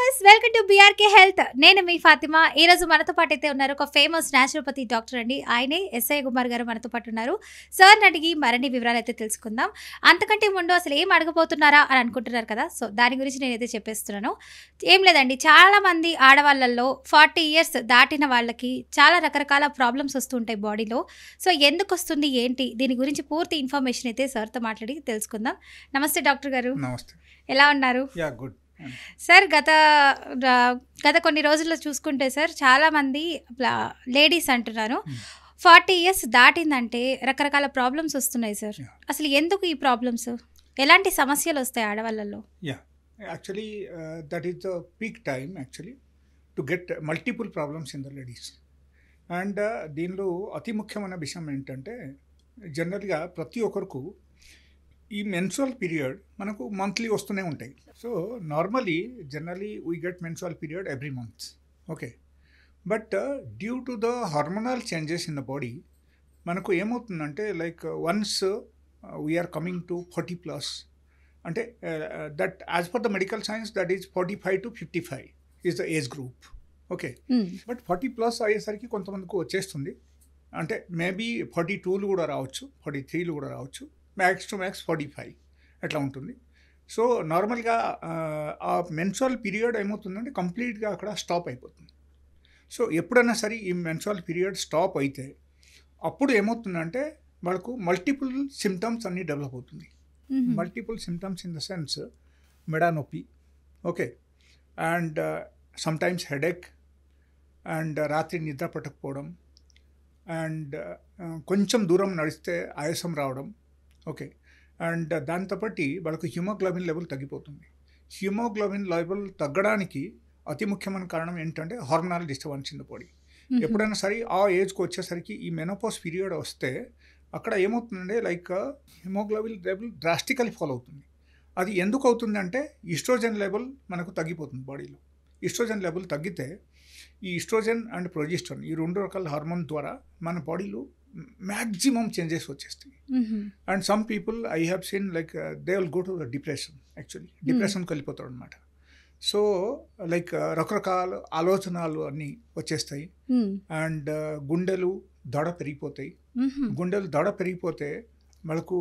Viewers, welcome to BRK health. నేను మీ ఫాతిమా. ఈ రోజు మనతో పాటు అయితే ఉన్నారు ఒక ఫేమస్ న్యాచురోపతి డాక్టర్ అండి. ఆయనే ఎస్ఐ కుమార్ గారు మనతో పాటు ఉన్నారు. సార్ అడిగి మరిన్ని వివరాలు అయితే తెలుసుకుందాం. అంతకంటే ముందు అసలు ఏం అడగబోతున్నారా అని అనుకుంటున్నారు కదా, సో దాని గురించి నేనైతే చెప్పేస్తున్నాను. ఏం లేదండి, చాలా మంది ఆడవాళ్ళల్లో 40 ఇయర్స్ దాటిన వాళ్ళకి చాలా రకరకాల ప్రాబ్లమ్స్ వస్తుంటాయి బాడీలో. సో ఎందుకు వస్తుంది, ఏంటి, దీని గురించి పూర్తి ఇన్ఫర్మేషన్ అయితే సార్తో మాట్లాడి తెలుసుకుందాం. నమస్తే డాక్టర్ గారు. నమస్తే. ఎలా ఉన్నారు? Good sir. గత కొన్ని రోజుల్లో చూసుకుంటే సార్, చాలామంది లేడీస్ అంటున్నారు 40 ఇయర్స్ దాటిందంటే రకరకాల ప్రాబ్లమ్స్ వస్తున్నాయి సార్. అసలు ఎందుకు ఈ ప్రాబ్లమ్స్, ఎలాంటి సమస్యలు వస్తాయి ఆడవాళ్ళలో? Actually that is the peak time actually to get multiple problems in the ladies. And దీనిలో అతి ముఖ్యమైన విషయం ఏంటంటే, జనరల్గా ప్రతి ఒక్కరికి ఈ మెన్సురల్ పీరియడ్ మనకు మంత్లీ వస్తూనే ఉంటాయి. So normally generally we get menstrual period every month, okay. But due to the hormonal changes in the body మనకు ఏమవుతుందంటే, like once we are coming to 40+ అంటే that as per the medical science that is 45 to 55 is the age group, okay. But 40+ అయ్యేసరికి కొంతమందికి వచ్చేస్తుంది. అంటే maybe 42లు కూడా రావచ్చు, 43లు కూడా రావచ్చు, మ్యాక్స్ టు మ్యాక్స్ 45 అట్లా ఉంటుంది. సో నార్మల్గా ఆ మెన్సురల్ పీరియడ్ ఏమవుతుందంటే కంప్లీట్గా అక్కడ స్టాప్ అయిపోతుంది. సో ఎప్పుడైనా సరే ఈ మెన్సురల్ పీరియడ్ స్టాప్ అయితే అప్పుడు ఏమవుతుందంటే వాళ్ళకు మల్టిపుల్ సిమ్టమ్స్ అన్నీ డెవలప్ అవుతుంది. Multiple symptoms in the sense మెడ నొప్పి, okay, and sometimes headache, and రాత్రి నిద్ర పట్టకపోవడం, అండ్ కొంచెం దూరం నడిస్తే ఆయాసం రావడం, ఓకే. అండ్ దాంతోపాటు వాళ్ళకు హిమోగ్లోబిన్ లెవెల్ తగ్గిపోతుంది. హిమోగ్లోబిన్ లెవెల్ తగ్గడానికి అతి ముఖ్యమైన కారణం ఏంటంటే hormonal disturbance in the body. ఎప్పుడైనా సరే ఆ ఏజ్కి వచ్చేసరికి ఈ మెనోపాజ్ పీరియడ్ వస్తే అక్కడ ఏమవుతుందంటే like haemoglobin level drastically follow అవుతుంది. అది ఎందుకు అవుతుందంటే ఈస్ట్రోజన్ లెవెల్ మనకు తగ్గిపోతుంది బాడీలో. ఈస్ట్రోజన్ లెవెల్ తగ్గితే ఈ ఈస్ట్రోజన్ అండ్ ప్రొజెస్టెరాన్ ఈ 2 రకాల హార్మోన్ ద్వారా మన బాడీలో మ్యాక్సిమం చేంజెస్ వచ్చేస్తాయి. And some people I have seen like they will go to the depression, actually డిప్రెషన్కి వెళ్ళిపోతాడు అనమాట. సో లైక్ రకరకాల ఆలోచనలు అన్నీ వచ్చేస్తాయి. అండ్ గుండెలు దడ పెరిగిపోతాయి. గుండెలు దడ పెరిగిపోతే మనకు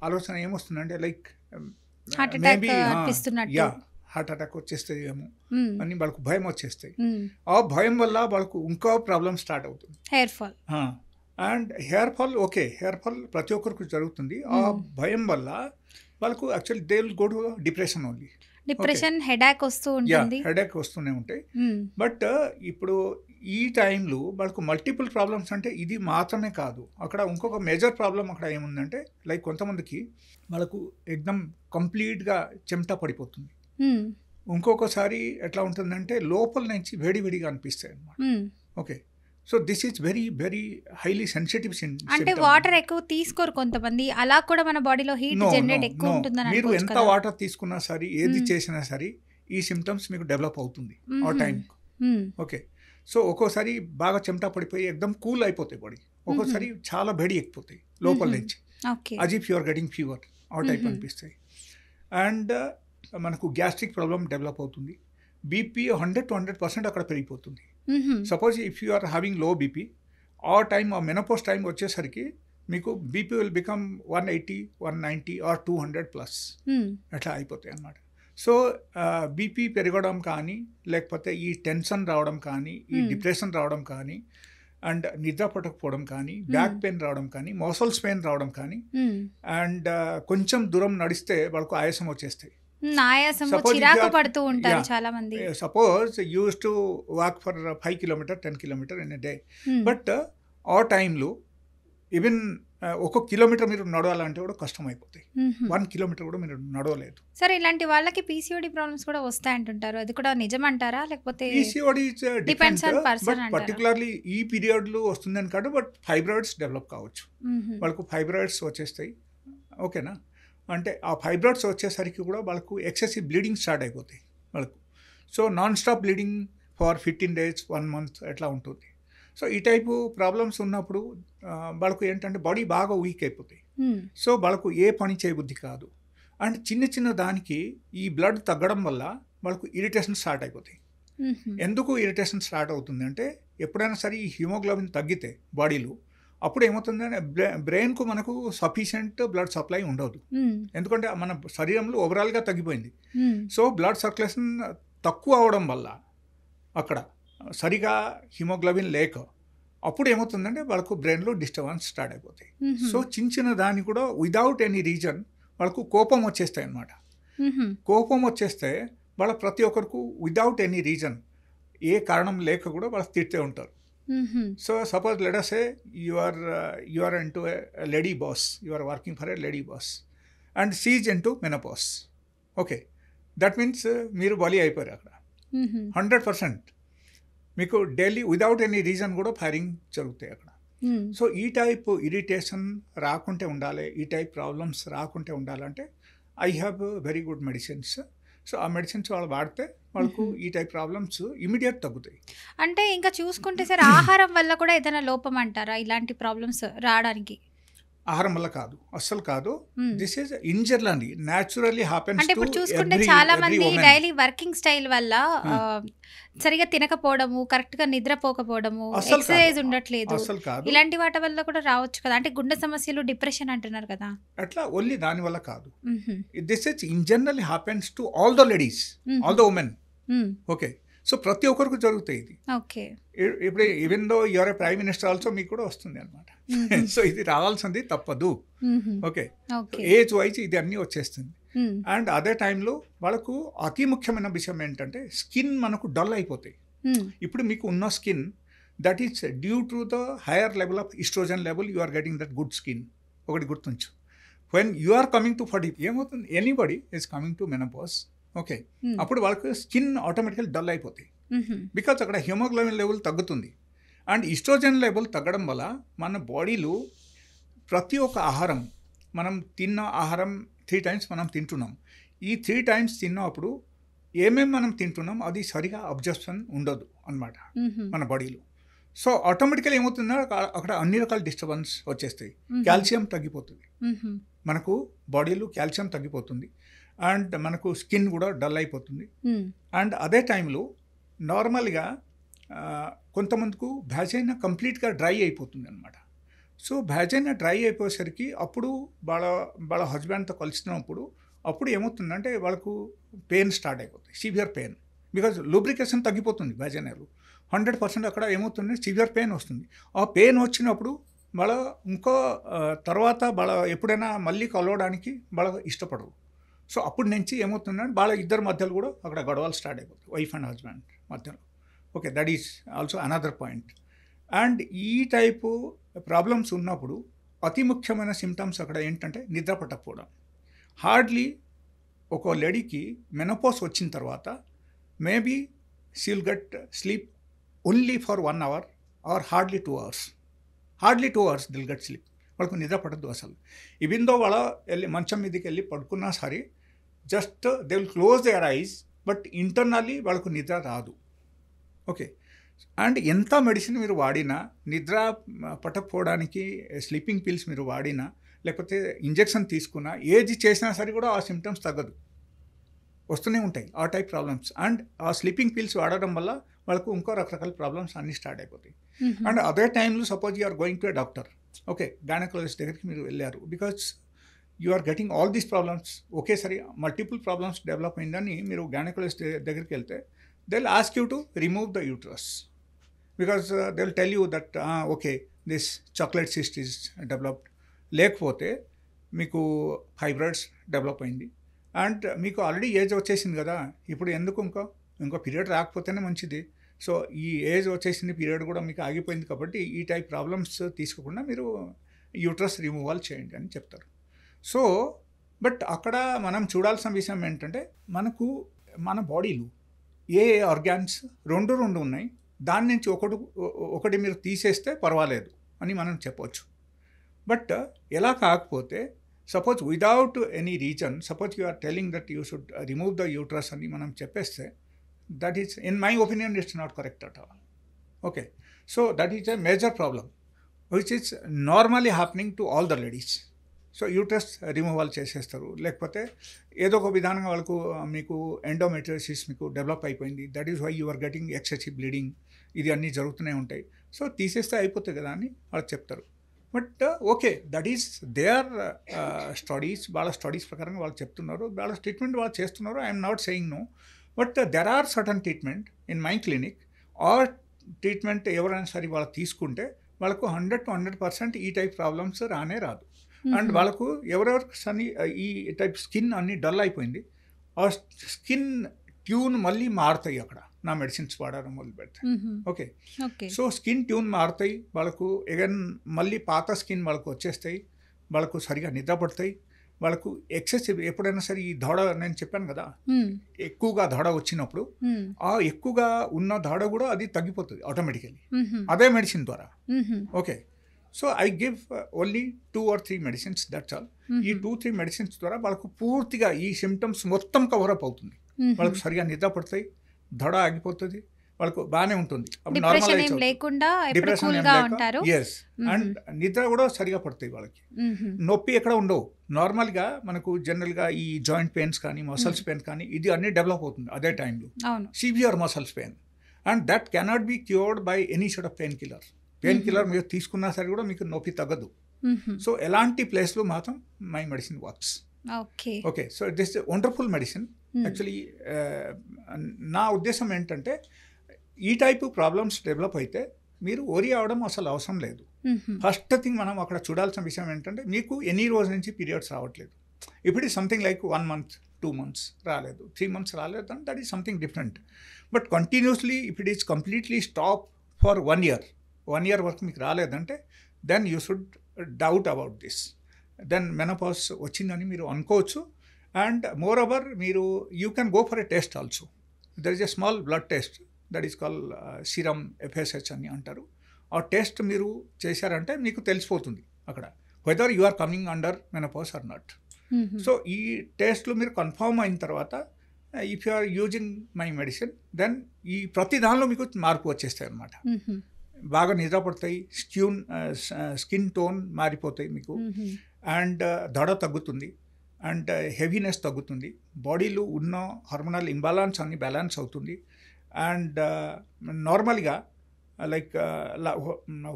ఆలోచన ఏమొస్తుందంటే లైక్ మేబీ హార్ట్ అటాక్ వచ్చేస్తుంది ఏమో అని వాళ్ళకు భయం వచ్చేస్తాయి. ఆ భయం వల్ల వాళ్ళకు ఇంకో ప్రాబ్లం స్టార్ట్ అవుతుంది, hair fall. And hair fall, okay, hair fall ప్రతి ఒక్కరికి జరుగుతుంది. ఆ భయం వల్ల వాళ్ళకు actually they will go to depression only. Depression, headache వస్తూ ఉంటుంది, హెడేక్ వస్తూనే ఉంటాయి. బట్ ఇప్పుడు ఈ టైంలో వాళ్ళకు మల్టిపుల్ ప్రాబ్లమ్స్ అంటే ఇది మాత్రమే కాదు, అక్కడ ఇంకొక మేజర్ ప్రాబ్లం అక్కడ ఏముందంటే లైక్ కొంతమందికి వాళ్ళకు ఎగ్దమ్ కంప్లీట్గా చెమట పడిపోతుంది. ఇంకొకసారి ఎట్లా ఉంటుందంటే లోపల నుంచి వేడివేడిగా అనిపిస్తాయి అన్నమాట, okay. So this is very very highly sensitive. అంటే వాటర్ ఎక్కువ తీసుకోరు కొంతమంది, అలా కూడా మన బాడీలో హీట్ జనరేట్ ఎక్కువ ఉంటుందని. మీరు ఎంత వాటర్ తీసుకున్నా సరే, ఏది చేసినా సరే ఈ సిమ్టమ్స్ మీకు డెవలప్ అవుతుంది ఆ టైంకు, ఓకే. సో ఒక్కోసారి బాగా చెమట పడిపోయి ఎక్దమ్ కూల్ అయిపోతాయి బాడీ, ఒక్కోసారి చాలా వేడి ఎక్కిపోతాయి లోపల నుంచి, అజీఫ్ యూఆర్ గెటింగ్ ఫీవర్ ఆ టైప్ అనిపిస్తాయి. అండ్ మనకు గ్యాస్ట్రిక్ ప్రాబ్లం డెవలప్ అవుతుంది. బీపీ 100 to 100% అక్కడ పెరిగిపోతుంది. Suppose if you are having low BP, ఆ టైమ్ ఆ మెనోపాజ్ టైం వచ్చేసరికి మీకు బీపీ విల్ బికమ్ 180, 190 ఆర్ 200+ అట్లా అయిపోతాయి అన్నమాట. సో బీపీ పెరగడం కానీ, లేకపోతే ఈ టెన్షన్ రావడం కానీ, ఈ డిప్రెషన్ రావడం కానీ, అండ్ నిద్ర పట్టకపోవడం కానీ, బ్యాక్ పెయిన్ రావడం కానీ, మోసల్స్ పెయిన్ రావడం కానీ, అండ్ కొంచెం దూరం నడిస్తే వాళ్ళకు ఆయాసం వచ్చేస్తాయి. చిరాకు పడుతూ ఉంటారు చాలా మంది. Suppose use to walk for 5 kilometers 10 kilometers in a day, but ఆ టైంలో ఈవెన్ 1 kilometer మీరు నడవాలంటే కూడా కష్టం అయిపోతాయి. 1 kilometer కూడా మీరు నడవలేదు. సరే, ఇలాంటి వాళ్ళకి పీసీఓడి ప్రాబ్లమ్స్ కూడా వస్తాయంటుంటారు, అది కూడా నిజమంటారా? లేకపోతే PCOD depends on person, but particularly ఈ పీరియడ్లో వస్తుందని కాదు, బట్ ఫైబ్రాయిడ్స్ డెవలప్ కావచ్చు, వాళ్ళకు ఫైబ్రాయిడ్స్ వచ్చేస్తాయి, ఓకేనా. అంటే ఆ ఫైబ్రాయిడ్స్ వచ్చేసరికి కూడా వాళ్ళకు ఎక్సెసివ్ బ్లీడింగ్ స్టార్ట్ అయిపోతాయి వాళ్ళకు. So non stop bleeding for 15 days 1 month ఎట్లా ఉంటుంది. సో ఈ టైపు ప్రాబ్లమ్స్ ఉన్నప్పుడు వాళ్ళకు ఏంటంటే బాడీ బాగా వీక్ అయిపోతాయి. సో వాళ్ళకు ఏ పని చేయబుద్ధి కాదు. అండ్ చిన్న చిన్న దానికి ఈ బ్లడ్ తగ్గడం వల్ల వాళ్ళకు ఇరిటేషన్ స్టార్ట్ అయిపోతాయి. ఎందుకు ఇరిటేషన్ స్టార్ట్ అవుతుంది అంటే ఎప్పుడైనా సరే ఈ హిమోగ్లోబిన్ తగ్గితే బాడీలో అప్పుడు ఏమవుతుందంటే బ్రెయిన్కు మనకు సఫిషియంట్ బ్లడ్ సప్లై ఉండదు. ఎందుకంటే మన శరీరంలో ఓవరాల్గా తగ్గిపోయింది. సో బ్లడ్ సర్క్యులేషన్ తక్కువ అవడం వల్ల అక్కడ సరిగా హిమోగ్లోబిన్ లేక అప్పుడు ఏమవుతుందంటే వాళ్ళకు బ్రెయిన్లో డిస్టర్బెన్స్ స్టార్ట్ అయిపోతాయి. సో చిన్న దాన్ని కూడా విదౌట్ ఎనీ రీజన్ వాళ్ళకు కోపం వచ్చేస్తాయి అన్నమాట. కోపం వచ్చేస్తే వాళ్ళ ప్రతి ఒక్కరికి విదౌట్ ఎనీ రీజన్ ఏ కారణం లేక కూడా వాళ్ళు తిడుతూ ఉంటారు. So suppose let us say you are into a lady boss, you are working for a lady boss and she is into menopause. Okay, that means మీరు బలి అయిపోయారు అక్కడ 100%. మీకు డైలీ విదౌట్ ఎనీ రీజన్ కూడా ఫైరింగ్ జరుగుతాయి అక్కడ. So ఈ type irritation రాకుంటే ఉండాలి, ఈ టైప్ ప్రాబ్లమ్స్ రాకుంటే ఉండాలంటే I have very good medicines. So ఆ మెడిసిన్స్ వాళ్ళు వాడితే వాళ్ళకు ఈ టైప్ ప్రాబ్లమ్స్ ఇమీడియట్ తగ్గుతాయి. అంటే ఇంకా చూసుకుంటే సార్ ఆహారం వల్ల కూడా ఏదైనా లోపం అంటారా ఇలాంటి ప్రాబ్లమ్స్ రావడానికి? ఆహారం వల్ల కాదు, అస్సలు కాదు. దిస్ ఈజ్ ఇంజర్లీ అండి, న్యాచురల్లీ హ్యాపెన్స్. అంటే ఇప్పుడు చూసుకుంటే చాలా మంది డైలీ వర్కింగ్ స్టైల్ వల్ల సరిగా తినకపోవడము, కరెక్ట్ గా నిద్రపోకపోవడము, ఎక్సర్సైజ్ ఉండట్లేదు, ఇలాంటి వాటి వల్ల కూడా రావచ్చు కదా. అంటే గుండె సమస్యలు, డిప్రెషన్ అంటున్నారు కదా, అట్లా ఓన్లీ దాని వల్ల కాదు. This is in generally happens to all the ladies, all the women. Okay, so ప్రతి ఒక్కరికి జరుగుతాయి ఇది. ఓకే, ఇప్పుడు even though your prime minister also మీకు కూడా వస్తుంది అనమాట. సో ఇది రావాల్సింది తప్పదు. ఓకే, ఏజ్ వైజ్ ఇది అన్నీ వచ్చేస్తుంది. అండ్ అదే టైంలో వాళ్ళకు అతి ముఖ్యమైన విషయం ఏంటంటే స్కిన్ మనకు డల్ అయిపోతాయి. ఇప్పుడు మీకు ఉన్న skin that is due to the higher level of oestrogen level you are getting that good skin. ఒకటి గుర్తుంచు, when you are coming to 40 ఏమవుతుంది, anybody is coming to menopause. Okay, అప్పుడు వాళ్ళకి స్కిన్ ఆటోమేటికల్ డల్ అయిపోతాయి. Because అక్కడ haemoglobin level తగ్గుతుంది. And oestrogen level తగ్గడం వల్ల మన బాడీలో ప్రతి ఒక్క ఆహారం, మనం తిన్న ఆహారం 3 times మనం తింటున్నాం. ఈ 3 times తిన్నప్పుడు ఏమేమి మనం తింటున్నాం అది సరిగా అబ్జర్ప్షన్ ఉండదు అన్నమాట మన బాడీలో. సో ఆటోమేటికల్ ఏమవుతుందో అక్కడ అన్ని రకాల డిస్టర్బెన్స్ వచ్చేస్తాయి. కాల్షియం తగ్గిపోతుంది, మనకు బాడీలో కాల్షియం తగ్గిపోతుంది. అండ్ మనకు స్కిన్ కూడా డల్ అయిపోతుంది. అండ్ అదే టైంలో నార్మల్గా కొంతమందికి వ్యాజైనా కంప్లీట్గా డ్రై అయిపోతుంది అనమాట. సో వ్యాజైనా డ్రై అయిపోయేసరికి అప్పుడు వాళ్ళ హస్బెండ్తో కలిసినప్పుడు అప్పుడు ఏమవుతుందంటే వాళ్ళకు పెయిన్ స్టార్ట్ అయిపోతుంది, సివియర్ పెయిన్. బికాజ్ లూబ్రికేషన్ తగ్గిపోతుంది వ్యాజైనాలో 100%. అక్కడ ఏమవుతుంది, సివియర్ పెయిన్ వస్తుంది. ఆ పెయిన్ వచ్చినప్పుడు వాళ్ళ ఇంకో తర్వాత వాళ్ళ ఎప్పుడైనా మళ్ళీ కలవడానికి వాళ్ళ ఇష్టపడరు. సో అప్పుడు నుంచి ఏమవుతుందంటే వాళ్ళ ఇద్దరి మధ్యలో కూడా అక్కడ గొడవలు స్టార్ట్ అయిపోతాయి, వైఫ్ అండ్ హస్బెండ్ మధ్యలో. Okay, that is also another point. And ఈ టైపు ప్రాబ్లమ్స్ ఉన్నప్పుడు అతి ముఖ్యమైన సిమ్టమ్స్ అక్కడ ఏంటంటే నిద్ర పట్టకపోవడం. హార్డ్లీ ఒక లేడీకి మెనోపాజ్ వచ్చిన తర్వాత maybe she will get sleep only for 1 hour or hardly 2 hours. Hardly 2 hours they'll get sleep. వాళ్ళకు నిద్ర పడద్దు అసలు. ఈవెన్ దో వాళ్ళ వెళ్ళి మంచం మీదకి వెళ్ళి పడుకున్నా సరే just they will close there ice, but internally వాళ్ళకు నిద్ర రాదు. ఓకే, అండ్ ఎంత మెడిసిన్ మీరు వాడినా, నిద్ర పట్టకపోవడానికి స్లీపింగ్ పిల్స్ మీరు వాడినా, లేకపోతే ఇంజెక్షన్ తీసుకున్నా, ఏది చేసినా సరే కూడా ఆ సిమ్టమ్స్ తగ్గదు, వస్తూనే ఉంటాయి ఆ టైప్ ప్రాబ్లమ్స్. అండ్ ఆ స్లీపింగ్ పిల్స్ వాడడం వల్ల వాళ్ళకు ఇంకో రకరకాల ప్రాబ్లమ్స్ అన్నీ స్టార్ట్ అయిపోతాయి. అండ్ అదే టైంలో suppose you are going to a doctor, okay, gynaecologist దగ్గరికి మీరు వెళ్ళారు, because you are getting all these problems, ఒకేసారి మల్టిపుల్ ప్రాబ్లమ్స్ డెవలప్ అయిందని మీరు గైనకాలజిస్ట్ దగ్గరికి వెళ్తే they will ask you to remove the uterus. Because they will tell you that okay this chocolate cyst is developed, లేకపోతే మీకు fibroids develop అయింది and మీకు already age వచ్చేసింది కదా, ఇప్పుడు ఎందుకు ఇంకో పీరియడ్ రాకపోతేనే మంచిది. సో ఈ ఏజ్ వచ్చేసింది, పీరియడ్ కూడా మీకు ఆగిపోయింది కాబట్టి ఈ టైప్ ప్రాబ్లమ్స్ తీసుకోకుండా మీరు యూట్రస్ రిమూవల్ చేయండి అని చెప్తారు. సో బట్ అక్కడ మనం చూడాల్సిన విషయం ఏంటంటే మనకు మన బాడీలో ఏ ఆర్గాన్స్ రెండు ఉన్నాయి, దాని నుంచి ఒకటి మీరు తీసేస్తే పర్వాలేదు అని మనం చెప్పవచ్చు. బట్ ఎలా కాకపోతే suppose without any reason, suppose you are telling that you should remove the uterus అని మనం చెప్పేస్తే that is, in my opinion, it's not correct at all. Okay, so that is a major problem which is normally happening to all the ladies. So uterus removal చేసేస్తారు, లేకపోతే ఏదో ఒక విధానంగా వాళ్ళకు మీకు ఎండోమెట్రియోసిస్ మీకు డెవలప్ అయిపోయింది, that is why you are getting excessive bleeding, ఇది అన్నీ జరుగుతూనే ఉంటాయి, సో తీసేస్తే అయిపోతుంది కదా అని వాళ్ళు చెప్తారు. But okay, that is their studies, వాళ్ళ స్టడీస్ ప్రకారంగా వాళ్ళు చెప్తున్నారు, వాళ్ళ ట్రీట్మెంట్ వాళ్ళు చేస్తున్నారు. I'm not saying no, but there are certain treatment in my clinic or treatment ఎవరైనా సరే వాళ్ళు తీసుకుంటే వాళ్ళకు 100 to 100% ఈ టైప్ ప్రాబ్లమ్స్ రానే రాదు. అండ్ వాళ్ళకు ఎవరెవరికి సని ఈ టైప్ స్కిన్ అన్ని డల్ అయిపోయింది, ఆ స్కిన్ ట్యూన్ మళ్ళీ మారుతాయి అక్కడ నా మెడిసిన్స్ వాడడం మొదలు పెడతాయి. ఓకే, సో స్కిన్ ట్యూన్ మారుతాయి, వాళ్ళకు అగైన్ మళ్ళీ పాత స్కిన్ వాళ్ళకు వచ్చేస్తాయి, వాళ్ళకు సరిగా నిద్ర పడతాయి, వాళ్ళకు ఎక్సెసివ్ ఎప్పుడైనా సరే ఈ దడ, నేను చెప్పాను కదా ఎక్కువగా దడ వచ్చినప్పుడు ఆ ఎక్కువగా ఉన్న దడ కూడా అది తగ్గిపోతుంది ఆటోమేటికలీ అదే మెడిసిన్ ద్వారా. Okay, so I give only 2 or 3 medicines, that's all. ఈ 2-3 మెడిసిన్స్ ద్వారా వాళ్ళకు పూర్తిగా ఈ సిమ్టమ్స్ మొత్తం కవరప్ అవుతుంది, వాళ్ళకు సరిగా నిద్ర పడతాయి, దడ ఆగిపోతుంది, వాళ్ళకు బాగానే ఉంటుంది, డిప్రెషన్ ఎస్, అండ్ నిద్ర కూడా సరిగా పడుతుంది వాళ్ళకి, నొప్పి ఎక్కడ ఉండవు. నార్మల్గా మనకు జనరల్గా ఈ జాయింట్ పెయిన్స్ కానీ మసల్స్ పెయిన్ కానీ ఇది అన్ని డెవలప్ అవుతుంది అదే టైంలో, severe muscles pain, and that cannot be cured by any sort of pain killer మీరు తీసుకున్నా సరే కూడా మీకు నొప్పి తగ్గదు. సో ఎలాంటి ప్లేస్లో మాత్రం my medicine works. Okay, so this wonderful medicine actually. నా ఉద్దేశం ఏంటంటే ఈ టైపు ప్రాబ్లమ్స్ డెవలప్ అయితే మీరు ఓరి అవడం అసలు అవసరం లేదు. ఫస్ట్ థింగ్ మనం అక్కడ చూడాల్సిన విషయం ఏంటంటే మీకు ఎన్ని రోజుల నుంచి పీరియడ్స్ రావట్లేదు. ఇప్పుడు ఇది సంథింగ్ లైక్ 1 month 2 months రాలేదు, 3 months రాలేదు, అంటే that is something different. But continuously if it is completely stop for 1 year వరకు మీకు రాలేదంటే then you should doubt about this, then menopause వచ్చిందని మీరు అనుకోవచ్చు. అండ్ మోర్ ఓవర్ మీరు you can go for a test also. There is a small blood test that is call serum FSH అని అంటారు. ఆ టెస్ట్ మీరు చేశారంటే మీకు తెలిసిపోతుంది అక్కడ whether you are coming under menopause or not. So ఈ టెస్ట్లు మీరు కన్ఫర్మ్ అయిన తర్వాత if you are using my medicine then ఈ ప్రతి దానిలో మీకు మార్పు వచ్చేస్తాయి అన్నమాట. బాగా నిద్ర పడతాయి, స్కిన్ టోన్ మారిపోతాయి మీకు, అండ్ దడ తగ్గుతుంది, అండ్ హెవీనెస్ తగ్గుతుంది, బాడీలో ఉన్న హార్మోనల్ ఇంబాలన్స్ అన్ని బ్యాలెన్స్ అవుతుంది, అండ్ నార్మల్గా like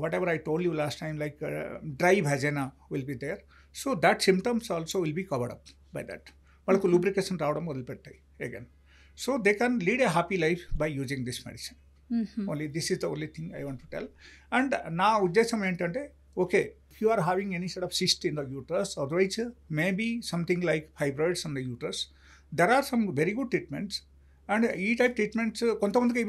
whatever I told you last time, like dry vagina will be there, so that symptoms also will be covered up by that. వాళ్ళకు lubrication రావడం మొదలుపెట్టాయి again, so they can lead a happy life by using this medicine. Only this is the only thing I want to tell. And నా ఉద్దేశం ఏంటంటే okay, if you are having any sort of cyst in the uterus, otherwise maybe something like fibroids on the uterus, there are some very good treatments, and ఈ type treatments కొంతమందికి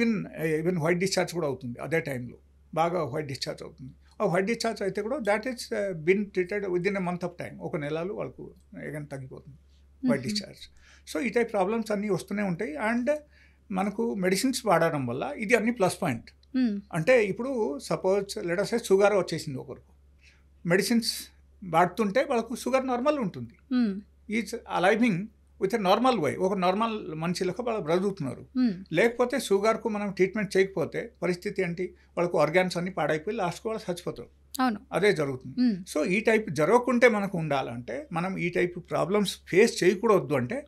even white discharge కూడా అవుతుంది అదే టైంలో, బాగా white discharge అవుతుంది. ఆ white discharge అయితే కూడా that is been treated with in a month of time, 1 నెలలు వాళ్ళకు ఏదైనా తగ్గిపోతుంది వైట్ డిశ్చార్జ్. సో ఈ టైప్ ప్రాబ్లమ్స్ అన్నీ వస్తూనే ఉంటాయి. అండ్ మనకు మెడిసిన్స్ వాడడం వల్ల ఇది అన్ని ప్లస్ పాయింట్. అంటే ఇప్పుడు సపోజ్ లెటర్స్ షుగర్ వచ్చేసింది ఒకరికి, మెడిసిన్స్ వాడుతుంటే వాళ్ళకు షుగర్ నార్మల్ ఉంటుంది, is a living with a normal way, ఒక నార్మల్ మనిషిలకు వాళ్ళు బ్రతుకుతున్నారు. లేకపోతే షుగర్కు మనం ట్రీట్మెంట్ చేయకపోతే పరిస్థితి ఏంటి, వాళ్ళకు ఆర్గాన్స్ అన్ని పాడైపోయి లాస్ట్కు వాళ్ళు చచ్చిపోతారు. అదే జరుగుతుంది. సో ఈ టైప్ జరగకుంటే మనకు ఉండాలంటే మనం ఈ టైప్ ప్రాబ్లమ్స్ ఫేస్ చేయకూడదు అంటే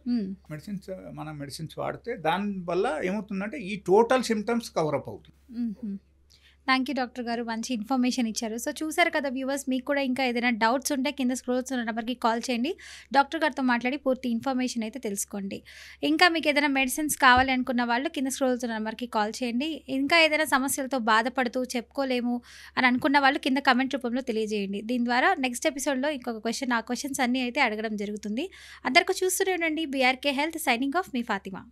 మెడిసిన్స్ వాడితే దానివల్ల ఏమవుతుందంటే ఈ టోటల్ సిమ్టమ్స్ కవరప్ అవుతుంది. థ్యాంక్ యూ డాక్టర్ గారు, మంచి ఇన్ఫర్మేషన్ ఇచ్చారు. సో చూసారు కదా వ్యూవర్స్, మీకు కూడా ఇంకా ఏదైనా డౌట్స్ ఉంటే కింద స్క్రోల్స్ ఉన్న నెంబర్కి కాల్ చేయండి, డాక్టర్ గారితో మాట్లాడి పూర్తి ఇన్ఫర్మేషన్ అయితే తెలుసుకోండి. ఇంకా మీకు ఏదైనా మెడిసిన్స్ కావాలి అనుకున్న వాళ్ళు కింద స్క్రోల్స్ ఉన్న నెంబర్కి కాల్ చేయండి. ఇంకా ఏదైనా సమస్యలతో బాధపడుతూ చెప్పుకోలేము అని అనుకున్న వాళ్ళు కింద కమెంట్ రూపంలో తెలియజేయండి. దీని ద్వారా నెక్స్ట్ ఎపిసోడ్లో ఇంకొక క్వశ్చన్, ఆ క్వశ్చన్స్ అన్నీ అయితే అడగడం జరుగుతుంది. అందరికీ చూస్తూనే ఉండండి BRK హెల్త్. సైనింగ్ ఆఫ్ మీ ఫాతిమా.